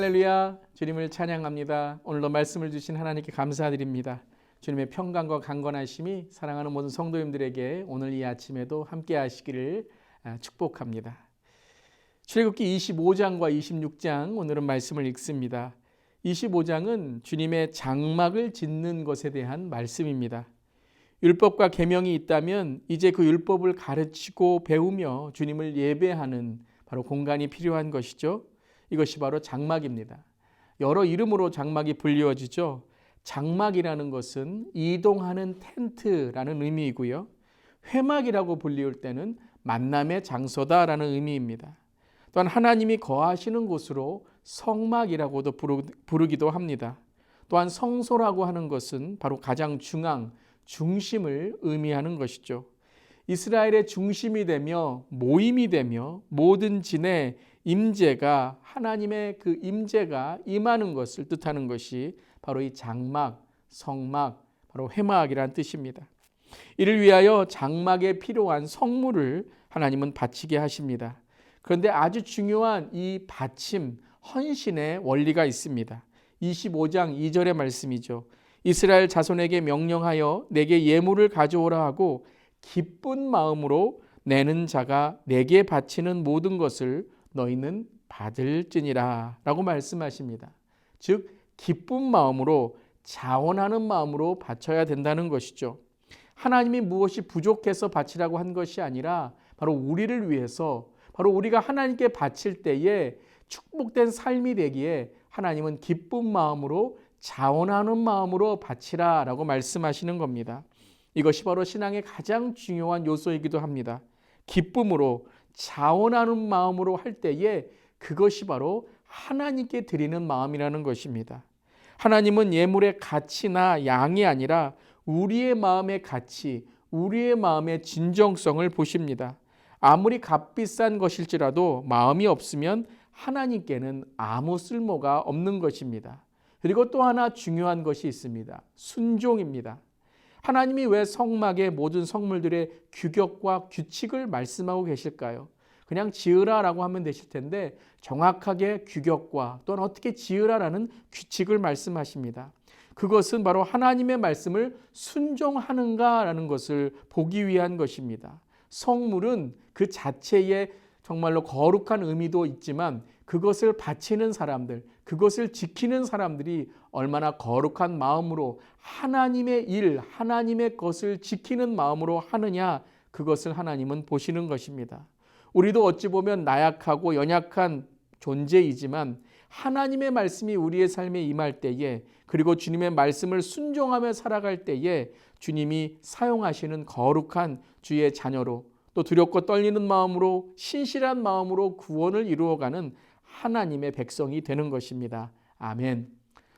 할렐루야, 주님을 찬양합니다. 오늘도 말씀을 주신 하나님께 감사드립니다. 주님의 평강과 강건하심이 사랑하는 모든 성도님들에게 오늘 이 아침에도 함께 하시기를 축복합니다. 출애굽기 25장과 26장 오늘은 말씀을 읽습니다. 25장은 주님의 장막을 짓는 것에 대한 말씀입니다. 율법과 계명이 있다면 이제 그 율법을 가르치고 배우며 주님을 예배하는 바로 공간이 필요한 것이죠. 이것이 바로 장막입니다. 여러 이름으로 장막이 불리워지죠. 장막이라는 것은 이동하는 텐트라는 의미이고요. 회막이라고 불리울 때는 만남의 장소다라는 의미입니다. 또한 하나님이 거하시는 곳으로 성막이라고도 부르기도 합니다. 또한 성소라고 하는 것은 바로 가장 중심을 의미하는 것이죠. 이스라엘의 중심이 되며 모임이 되며 모든 진의 임재가 하나님의 그 임재가 임하는 것을 뜻하는 것이 바로 이 장막, 성막, 바로 회막이라는 뜻입니다. 이를 위하여 장막에 필요한 성물을 하나님은 바치게 하십니다. 그런데 아주 중요한 이 바침, 헌신의 원리가 있습니다. 25장 2절의 말씀이죠. 이스라엘 자손에게 명령하여 내게 예물을 가져오라 하고 기쁜 마음으로 내는 자가 내게 바치는 모든 것을 너희는 받을지니라 라고 말씀하십니다. 즉 기쁜 마음으로 자원하는 마음으로 바쳐야 된다는 것이죠. 하나님이 무엇이 부족해서 바치라고 한 것이 아니라 바로 우리를 위해서 바로 우리가 하나님께 바칠 때에 축복된 삶이 되기에 하나님은 기쁜 마음으로 자원하는 마음으로 바치라 라고 말씀하시는 겁니다. 이것이 바로 신앙의 가장 중요한 요소이기도 합니다. 기쁨으로 자원하는 마음으로 할 때에 그것이 바로 하나님께 드리는 마음이라는 것입니다. 하나님은 예물의 가치나 양이 아니라 우리의 마음의 가치, 우리의 마음의 진정성을 보십니다. 아무리 값비싼 것일지라도 마음이 없으면 하나님께는 아무 쓸모가 없는 것입니다. 그리고 또 하나 중요한 것이 있습니다. 순종입니다. 하나님이 왜 성막의 모든 성물들의 규격과 규칙을 말씀하고 계실까요? 그냥 지으라라고 하면 되실 텐데 정확하게 규격과 또는 어떻게 지으라라는 규칙을 말씀하십니다. 그것은 바로 하나님의 말씀을 순종하는가라는 것을 보기 위한 것입니다. 성물은 그 자체에 정말로 거룩한 의미도 있지만 그것을 바치는 사람들, 그것을 지키는 사람들이 얼마나 거룩한 마음으로 하나님의 일, 하나님의 것을 지키는 마음으로 하느냐, 그것을 하나님은 보시는 것입니다. 우리도 어찌 보면 나약하고 연약한 존재이지만 하나님의 말씀이 우리의 삶에 임할 때에 그리고 주님의 말씀을 순종하며 살아갈 때에 주님이 사용하시는 거룩한 주의 자녀로 또 두렵고 떨리는 마음으로 신실한 마음으로 구원을 이루어가는 하나님의 백성이 되는 것입니다. 아멘.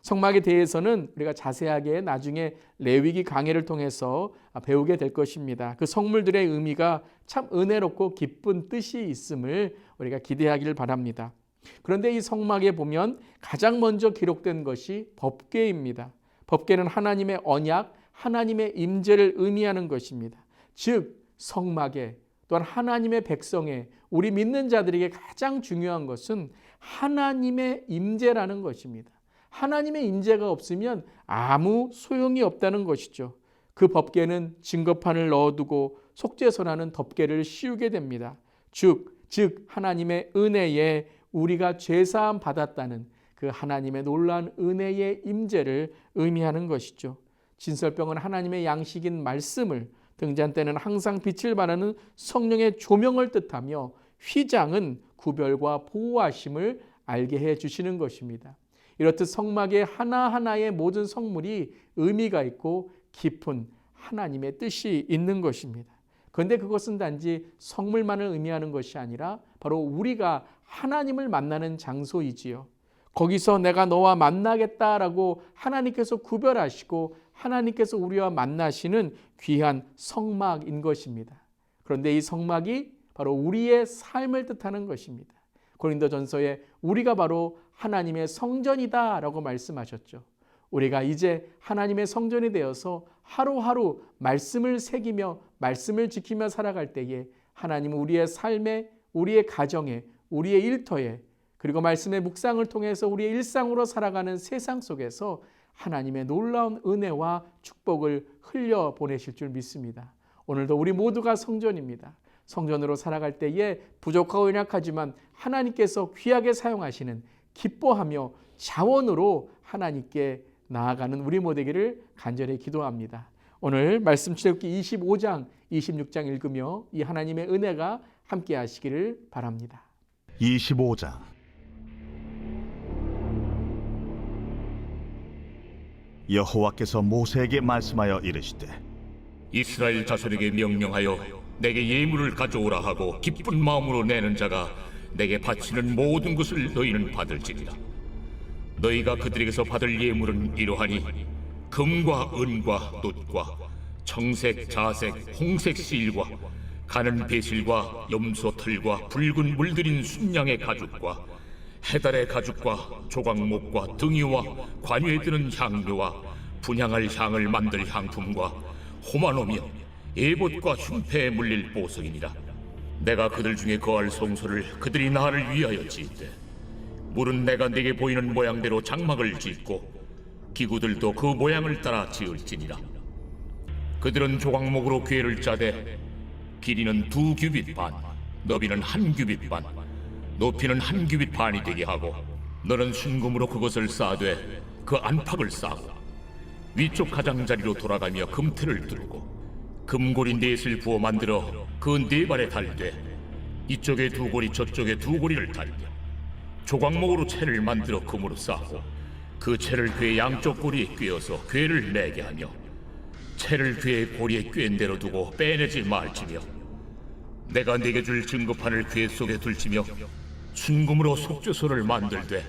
성막에 대해서는 우리가 자세하게 나중에 레위기 강해를 통해서 배우게 될 것입니다. 그 성물들의 의미가 참 은혜롭고 기쁜 뜻이 있음을 우리가 기대하기를 바랍니다. 그런데 이 성막에 보면 가장 먼저 기록된 것이 법궤입니다. 법궤는 하나님의 언약, 하나님의 임재를 의미하는 것입니다. 즉 성막에 또한 하나님의 백성에 우리 믿는 자들에게 가장 중요한 것은 하나님의 임재라는 것입니다. 하나님의 임재가 없으면 아무 소용이 없다는 것이죠. 그 법궤는 증거판을 넣어두고 속죄선하는 덮개를 씌우게 됩니다. 즉 하나님의 은혜에 우리가 죄사함 받았다는 그 하나님의 놀라운 은혜의 임재를 의미하는 것이죠. 진설병은 하나님의 양식인 말씀을, 등잔대는 항상 빛을 발하는 성령의 조명을 뜻하며 휘장은 구별과 보호하심을 알게 해주시는 것입니다. 이렇듯 성막의 하나하나의 모든 성물이 의미가 있고 깊은 하나님의 뜻이 있는 것입니다. 그런데 그것은 단지 성물만을 의미하는 것이 아니라 바로 우리가 하나님을 만나는 장소이지요. 거기서 내가 너와 만나겠다라고 하나님께서 구별하시고 하나님께서 우리와 만나시는 귀한 성막인 것입니다. 그런데 이 성막이 바로 우리의 삶을 뜻하는 것입니다. 고린도전서에 우리가 바로 하나님의 성전이다라고 말씀하셨죠. 우리가 이제 하나님의 성전이 되어서 하루하루 말씀을 새기며 말씀을 지키며 살아갈 때에 하나님은 우리의 삶에, 우리의 가정에, 우리의 일터에 그리고 말씀의 묵상을 통해서 우리의 일상으로 살아가는 세상 속에서 하나님의 놀라운 은혜와 축복을 흘려보내실 줄 믿습니다. 오늘도 우리 모두가 성전입니다. 성전으로 살아갈 때에 부족하고 연약하지만 하나님께서 귀하게 사용하시는, 기뻐하며 자원으로 하나님께 나아가는 우리 모두 되기를 간절히 기도합니다. 오늘 말씀 출애굽기 25장, 26장 읽으며 이 하나님의 은혜가 함께 하시기를 바랍니다. 25장. 여호와께서 모세에게 말씀하여 이르시되 이스라엘 자손에게 명령하여 내게 예물을 가져오라 하고 기쁜 마음으로 내는 자가 내게 바치는 모든 것을 너희는 받을지니라. 너희가 그들에게서 받을 예물은 이러하니 금과 은과 놋과 청색, 자색, 홍색 실과 가는 배실과 염소 털과 붉은 물들인 순양의 가죽과 해달의 가죽과 조각목과 등이와 관유에 드는 향료와 분향할 향을 만들 향품과 호마노며 에봇과 흉패에 물릴 보석이니라. 내가 그들 중에 거할 성소를 그들이 나를 위하여 짓되 물은 내가 내게 보이는 모양대로 장막을 짓고 기구들도 그 모양을 따라 지을지니라. 그들은 조각목으로 궤를 짜되 길이는 2규빗 반, 너비는 1규빗 반, 높이는 1규빗 반이 되게 하고 너는 순금으로 그것을 쌓되 그 안팎을 쌓고 위쪽 가장자리로 돌아가며 금태를 들고 금고리 넷을 부어 만들어 그 네 발에 달되 이쪽에 2고리 저쪽에 2고리를 달며 조각목으로 채를 만들어 금으로 쌓고 그 채를 궤 양쪽 고리에 꿰어서 궤를 내게 하며 채를 궤 고리에 꿰인 대로 두고 빼내지 말지며 내가 네게 줄 증거판을 궤 속에 둘지며 순금으로 속죄소를 만들되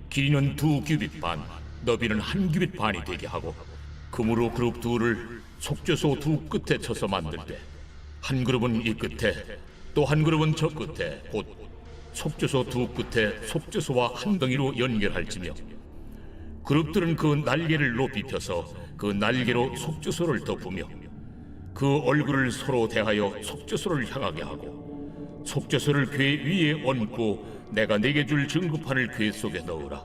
길이는 2규빗 반, 너비는 1규빗 반이 되게 하고 금으로 그룹 둘을 속죄소 2 끝에 쳐서 만들되 한 그룹은 이 끝에 또 한 그룹은 저 끝에 곧 속죄소 2 끝에 속죄소와 한 덩이로 연결할지며 그룹들은 그 날개를 높이 펴서 그 날개로 속죄소를 덮으며 그 얼굴을 서로 대하여 속죄소를 향하게 하고 속죄소를 궤 위에 얹고 내가 네게 줄 증거판을 궤 속에 넣으라.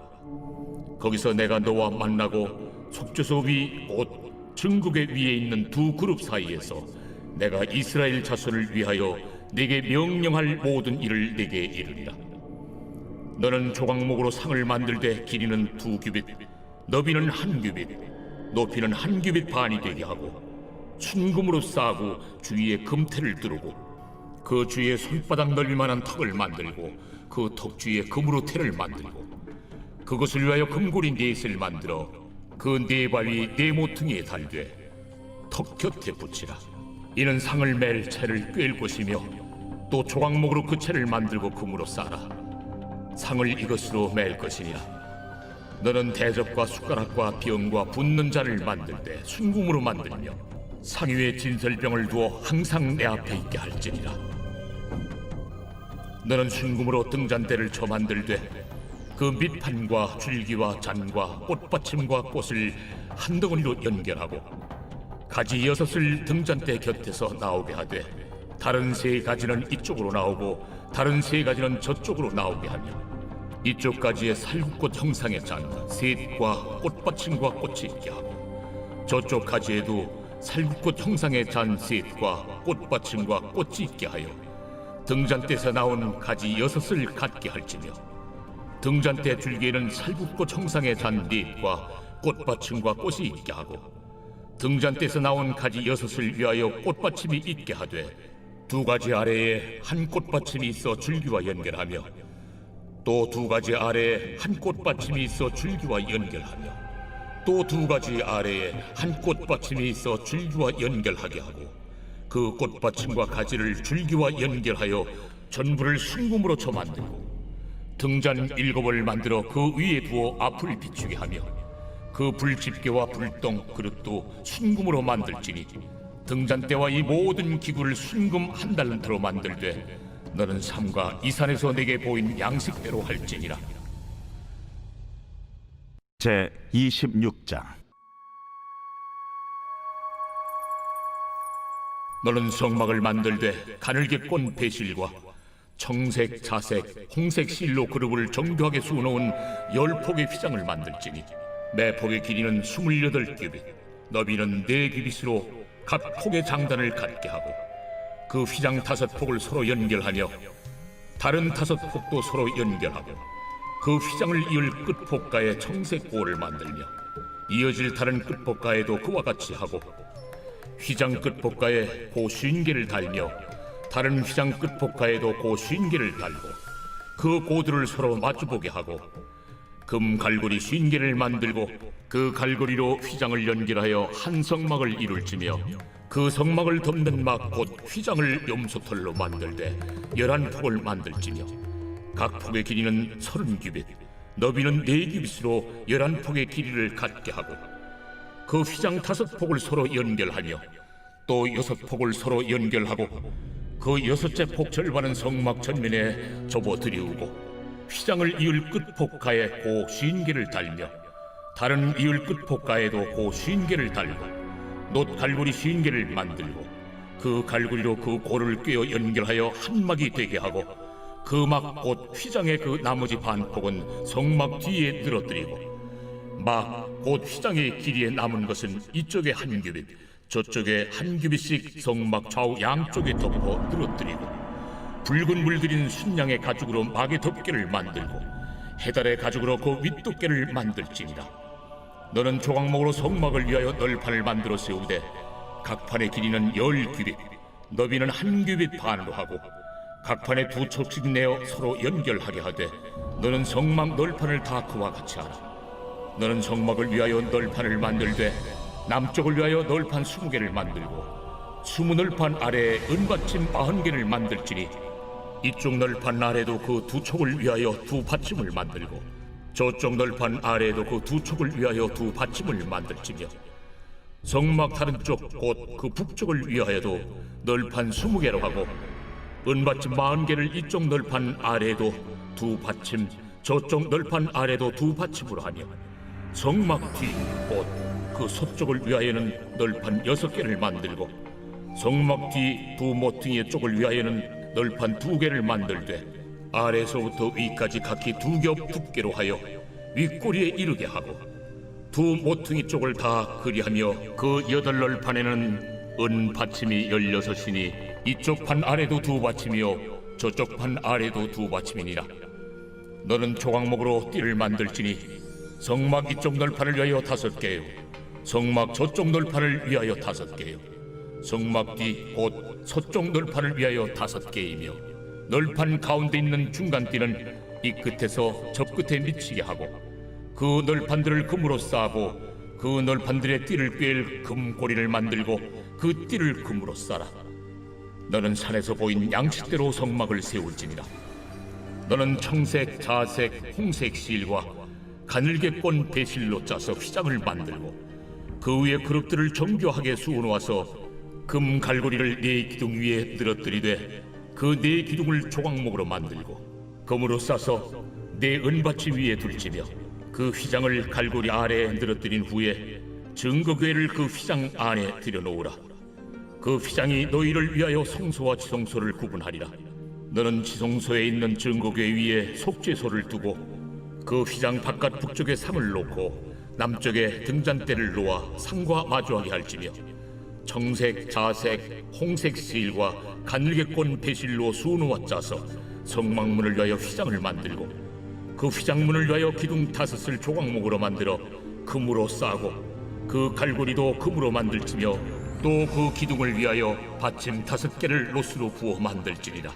거기서 내가 너와 만나고 속죄소 위 곧 증거궤 위에 있는 2 그룹 사이에서 내가 이스라엘 자손을 위하여 네게 명령할 모든 일을 네게 이르리라. 너는 조각목으로 상을 만들되 길이는 2규빗, 너비는 1규빗, 높이는 1규빗 반이 되게 하고 순금으로 싸고 주위에 금태를 두르고 그 주위에 손바닥 넓이만한 턱을 만들고 그 턱 주위에 금으로 태를 만들고 그것을 위하여 금고리 넷을 만들어 그 네 발이 네 모퉁이에 달되 턱 곁에 붙이라. 이는 상을 맬 채를 꿰일 것이며 또 조각목으로 그 채를 만들고 금으로 싸라. 상을 이것으로 맬 것이니라. 너는 대접과 숟가락과 병과 붓는 잔을 만들 때 순금으로 만들며 상 위에 진설병을 두어 항상 내 앞에 있게 할지니라. 너는 순금으로 등잔대를 쳐 만들되 그 밑판과 줄기와 잔과 꽃받침과 꽃을 한 덩어리로 연결하고 가지 6을 등잔대 곁에서 나오게 하되 다른 3가지는 이쪽으로 나오고 다른 3가지는 저쪽으로 나오게 하며 이쪽 가지에 살구꽃 형상의 잔 셋과 꽃받침과 꽃이 있게 하고 저쪽 가지에도 살구꽃 형상의 잔 셋과 꽃받침과 꽃이 있게 하여 등잔대에서 나온 가지 6을 갖게 할지며 등잔대 줄기에는 살구꽃 형상의 잔 넷과 꽃받침과 꽃이 있게 하고 등잔대에서 나온 가지 6을 위하여 꽃받침이 있게 하되 2가지 아래에 한 꽃받침이 있어 줄기와 연결하며 또 2가지 아래에 한 꽃받침이 있어 줄기와 연결하며 또 2가지 아래에 한 꽃받침이 있어 줄기와 연결하게 하고 그 꽃받침과 가지를 줄기와 연결하여 전부를 순금으로 쳐 만들고 등잔 7을 만들어 그 위에 두어 앞을 비추게 하며 그 불집게와 불똥 그릇도 순금으로 만들지니 등잔대와 이 모든 기구를 순금 1달란트로 만들되 너는 삼가 이 산에서 내게 보인 양식대로 할지니라. 제 26장. 너는 성막을 만들되 가늘게 꼰 배실과 청색, 자색, 홍색 실로 그룹을 정교하게 수놓은 10폭의 휘장을 만들지니 매 폭의 길이는 28규빗, 너비는 4규빗으로 각 폭의 장단을 갖게 하고 그 휘장 5폭을 서로 연결하며 다른 5폭도 서로 연결하고 그 휘장을 이을 끝폭가에 청색 고를 만들며 이어질 다른 끝폭가에도 그와 같이 하고 휘장 끝폭가에 고 50개를 달며 다른 휘장 끝폭가에도 고 50개를 달고 그 고들을 서로 마주보게 하고 금 갈고리 50개를 만들고 그 갈고리로 휘장을 연결하여 한 성막을 이룰지며 그 성막을 덮는 막 곧 휘장을 염소털로 만들되 11폭을 만들지며 각 폭의 길이는 30규빗, 너비는 4규빗으로 11폭의 길이를 갖게 하고 그 휘장 5폭을 서로 연결하며 또 6폭을 서로 연결하고 그 6째 폭 절반은 성막 전면에 접어들이우고 휘장을 이을 끝폭가에 고 50개를 달며 다른 이을 끝폭가에도 고 50개를 달고 놋 갈고리 50개를 만들고 그 갈고리로 그 고를 꿰어 연결하여 한 막이 되게 하고 그 막 곧 휘장의 그 나머지 반폭은 성막 뒤에 늘어뜨리고 막 곧 휘장의 길이에 남은 것은 이쪽에 한 규빗 저쪽에 한 규빗씩 성막 좌우 양쪽에 덮어 늘어뜨리고 붉은 물들인 순양의 가죽으로 막의 덮개를 만들고 해달의 가죽으로 그 윗덮개를 만들지니라. 너는 조각목으로 성막을 위하여 널판을 만들어 세우되 각 판의 길이는 10규빗, 너비는 한 규빗 반으로 하고 각 판에 2척씩 내어 서로 연결하게 하되 너는 성막 널판을 다 그와 같이 하라. 너는 성막을 위하여 널판을 만들되 남쪽을 위하여 널판 20개를 만들고 20널판 아래에 은받침 40개를 만들지니 이쪽 널판 아래도 그 2척을 위하여 2받침을 만들고 저쪽 널판 아래에도 그 2척을 위하여 2받침을 만들지며 성막 다른 쪽 곧 그 북쪽을 위하여도 널판 20개로 하고 은받침 40개를 이쪽 널판 아래에도 2받침 저쪽 널판 아래도 2받침으로 하며 성막 뒤 곧 그 서쪽을 위하여는 널판 6개를 만들고 성막 뒤 2모퉁이의 쪽을 위하여는 널판 2개를 만들되 아래에서부터 위까지 각기 2겹 두께로 하여 윗꼬리에 이르게 하고 2모퉁이 쪽을 다 그리하며 그 8널판에는 은 받침이 16이니 이쪽 판 아래도 2받침이요 저쪽 판 아래도 2받침이니라. 너는 조각목으로 띠를 만들지니 성막 이쪽 널판을 위하여 5개요 성막 저쪽 널판을 위하여 5개요 성막 뒤 곧 서쪽 널판을 위하여 5개이며 널판 가운데 있는 중간띠는 이 끝에서 저 끝에 미치게 하고 그 널판들을 금으로 싸고 그 널판들의 띠를 꿰일 금고리를 만들고 그 띠를 금으로 싸라. 너는 산에서 보인 양식대로 성막을 세울지니라. 너는 청색, 자색, 홍색 실과 가늘게 꼰 배실로 짜서 휘장을 만들고 그 위에 그릇들을 정교하게 수놓아서 금 갈고리를 4기둥 위에 늘어뜨리되 그 4기둥을 조각목으로 만들고 금으로 싸서 4 은받침 위에 둘지며 그 휘장을 갈고리 아래에 늘어뜨린 후에 증거궤를 그 휘장 안에 들여놓으라. 그 휘장이 너희를 위하여 성소와 지성소를 구분하리라. 너는 지성소에 있는 증거궤 위에 속죄소를 두고 그 휘장 바깥 북쪽에 상을 놓고 남쪽에 등잔대를 놓아 상과 마주하게 할지며 청색, 자색, 홍색 실과 가늘게 꼰 배실로 수놓아 짜서 성막문을 위하여 휘장을 만들고 그 휘장문을 위하여 기둥 5을 조각목으로 만들어 금으로 싸고 그 갈고리도 금으로 만들지며 또 그 기둥을 위하여 받침 5개를 롯으로 부어 만들지니라.